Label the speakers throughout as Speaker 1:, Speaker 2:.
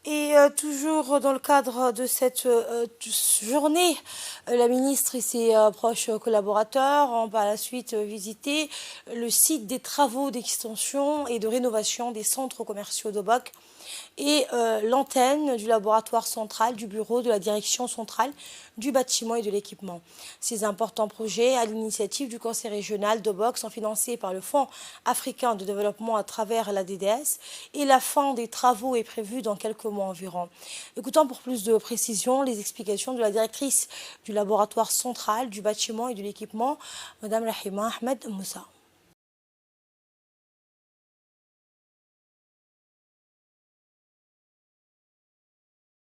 Speaker 1: Et toujours dans le cadre de cette journée, la ministre et ses proches collaborateurs ont par la suite visité le site des travaux d'extension et de rénovation des centres commerciaux d'Obok et l'antenne du laboratoire central du bureau de la direction centrale du bâtiment et de l'équipement. Ces importants projets, à l'initiative du Conseil régional d'Obok, sont financés par le Fonds africain de développement à travers la DDS et la fin des travaux est prévue dans quelques mois environ. Écoutons pour plus de précision les explications de la directrice du laboratoire central du bâtiment et de l'équipement, Madame Rahima Ahmed Moussa.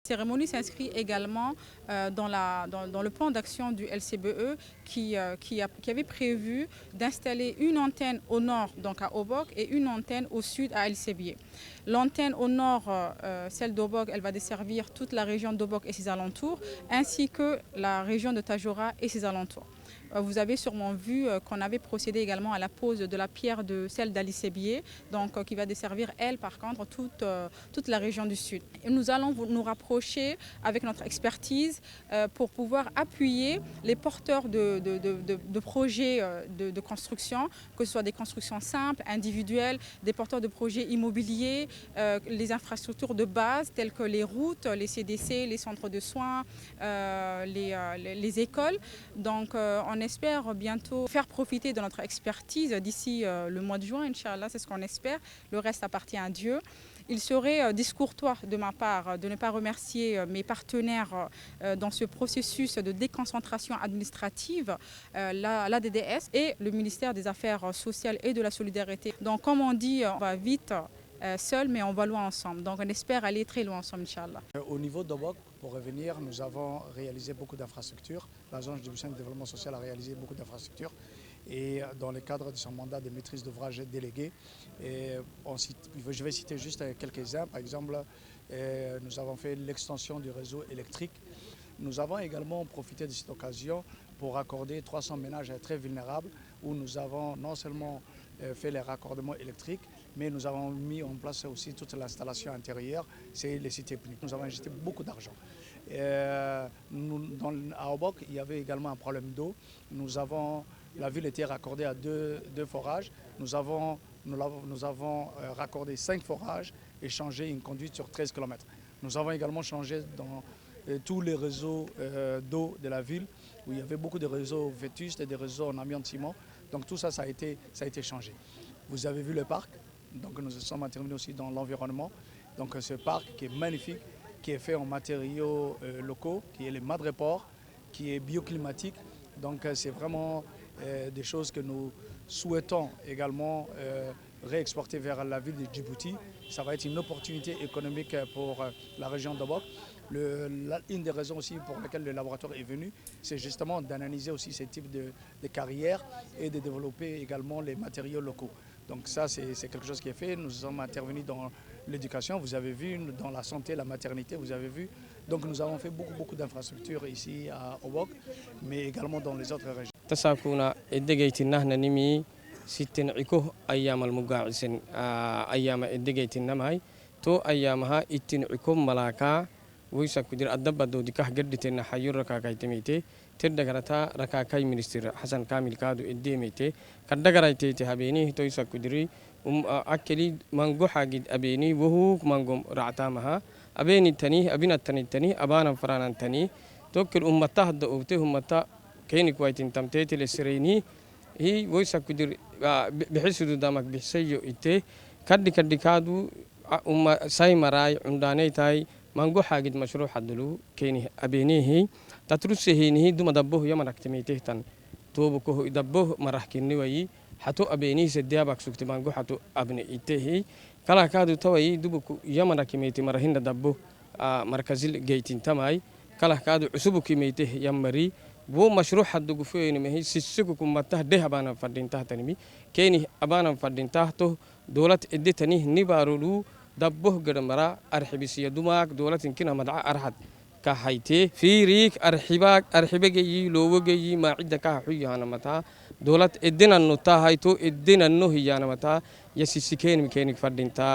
Speaker 2: La cérémonie s'inscrit également dans le plan d'action du LCBE qui avait prévu d'installer une antenne au nord, donc à Obok, et une antenne au sud à El Sebié. L'antenne au nord, celle d'Obok, elle va desservir toute la région d'Obok et ses alentours, ainsi que la région de Tadjoura et ses alentours. Vous avez sûrement vu qu'on avait procédé également à la pose de la pierre de celle d'Ali Sebié, donc qui va desservir, elle, par contre, toute la région du sud. Et nous allons nous rapprocher avec notre expertise pour pouvoir appuyer les porteurs de projets de construction, que ce soit des constructions simples, individuelles, des porteurs de projets immobiliers, les infrastructures de base telles que les routes, les CDC, les centres de soins, les écoles. Donc on espère bientôt faire profiter de notre expertise d'ici le mois de juin, Inch'Allah, c'est ce qu'on espère. Le reste appartient à Dieu. Il serait discourtois de ma part de ne pas remercier mes partenaires dans ce processus de déconcentration administrative, la DDS et le ministère des Affaires sociales et de la solidarité. Donc comme on dit, on va vite seul, mais on va loin ensemble. Donc on espère aller très loin ensemble, Inch'Allah.
Speaker 3: Au niveau d'Obok, pour revenir, nous avons réalisé beaucoup d'infrastructures. L'Agence du Bussine de développement social a réalisé beaucoup d'infrastructures. Et dans le cadre de son mandat de maîtrise d'ouvrage délégué, je vais citer juste quelques-uns. Par exemple, nous avons fait l'extension du réseau électrique. Nous avons également profité de cette occasion pour raccorder 300 ménages très vulnérables où nous avons non seulement fait les raccordements électriques, mais nous avons mis en place aussi toute l'installation intérieure, c'est les cités publiques. Nous avons injecté beaucoup d'argent. À Obok, il y avait également un problème d'eau. La ville était raccordée à deux forages. Nous avons raccordé 5 forages et changé une conduite sur 13 km. Nous avons également changé dans tous les réseaux d'eau de la ville, où il y avait beaucoup de réseaux vétustes et des réseaux en amiante ciment. Donc tout ça, ça a été changé. Vous avez vu le parc, donc nous sommes intervenus aussi dans l'environnement. Donc ce parc qui est magnifique, qui est fait en matériaux locaux, qui est le madrépore, qui est bioclimatique. Donc c'est vraiment des choses que nous souhaitons également réexporter vers la ville de Djibouti. Ça va être une opportunité économique pour la région d'Obok. Une des raisons aussi pour lesquelles le laboratoire est venu, c'est justement d'analyser aussi ces types de carrières et de développer également les matériaux locaux. Donc ça, c'est quelque chose qui est fait. Nous sommes intervenus dans l'éducation, vous avez vu, dans la santé, la maternité, vous avez vu. Donc nous avons fait beaucoup d'infrastructures ici à Obok, mais également dans les autres régions.
Speaker 4: تساكونا إدجيتنا نمي ستين عكوه أيام المقاعسين أيام إدجيتنا ماي تو أيامها إتين عكوم ملاكا ويسا كدير أدب دودي كه جدتنا حيور ركاكاي تميتي تردقرتا ركاكاي منستر حسن كامل كادو إديميتي كردقرايتي تهابيني تو يسا كديري أكلي مانجو حاجد أبيني وهو مانجو رعتامها أبيني التاني أبينا التاني أبانا فرانا التاني توكل أمتا هدأوبتي أمتا كيني كويتين تمتيتي للسريني هي ويسا كدير بحسد دامك بحسيو إتي كدي كادو ساي مراي عمداني تاي مانجو حاجد مشروع حدلو كيني أبيني هي تترسي هي دوما دبوه يما ركتميته تن توبكوه دبوه مرحكيني وي حتو أبيني سديابك سكت مانجو حتو أبني إتي كلا كادو توي دوبكو يما ركميتي مرهين دبوه مركزيل جيتين تماي كلا كادو عسبو كميته يمري بو مشروع حد قفوين مهي سيسككم مته ده أبانا فردين تحتني كيني أبانا فردين تحته دولة إدتني نبارولو دبوه قدمرا أرحبسية دماغ دولة كنا مدعى أرحد كهايتي في ريك أرحبجي لوجي ما عدا كهحية أنا متى دولة إدنا النطا هايتو إدنا النهي أنا متى يسيسكين مكانك فردين تا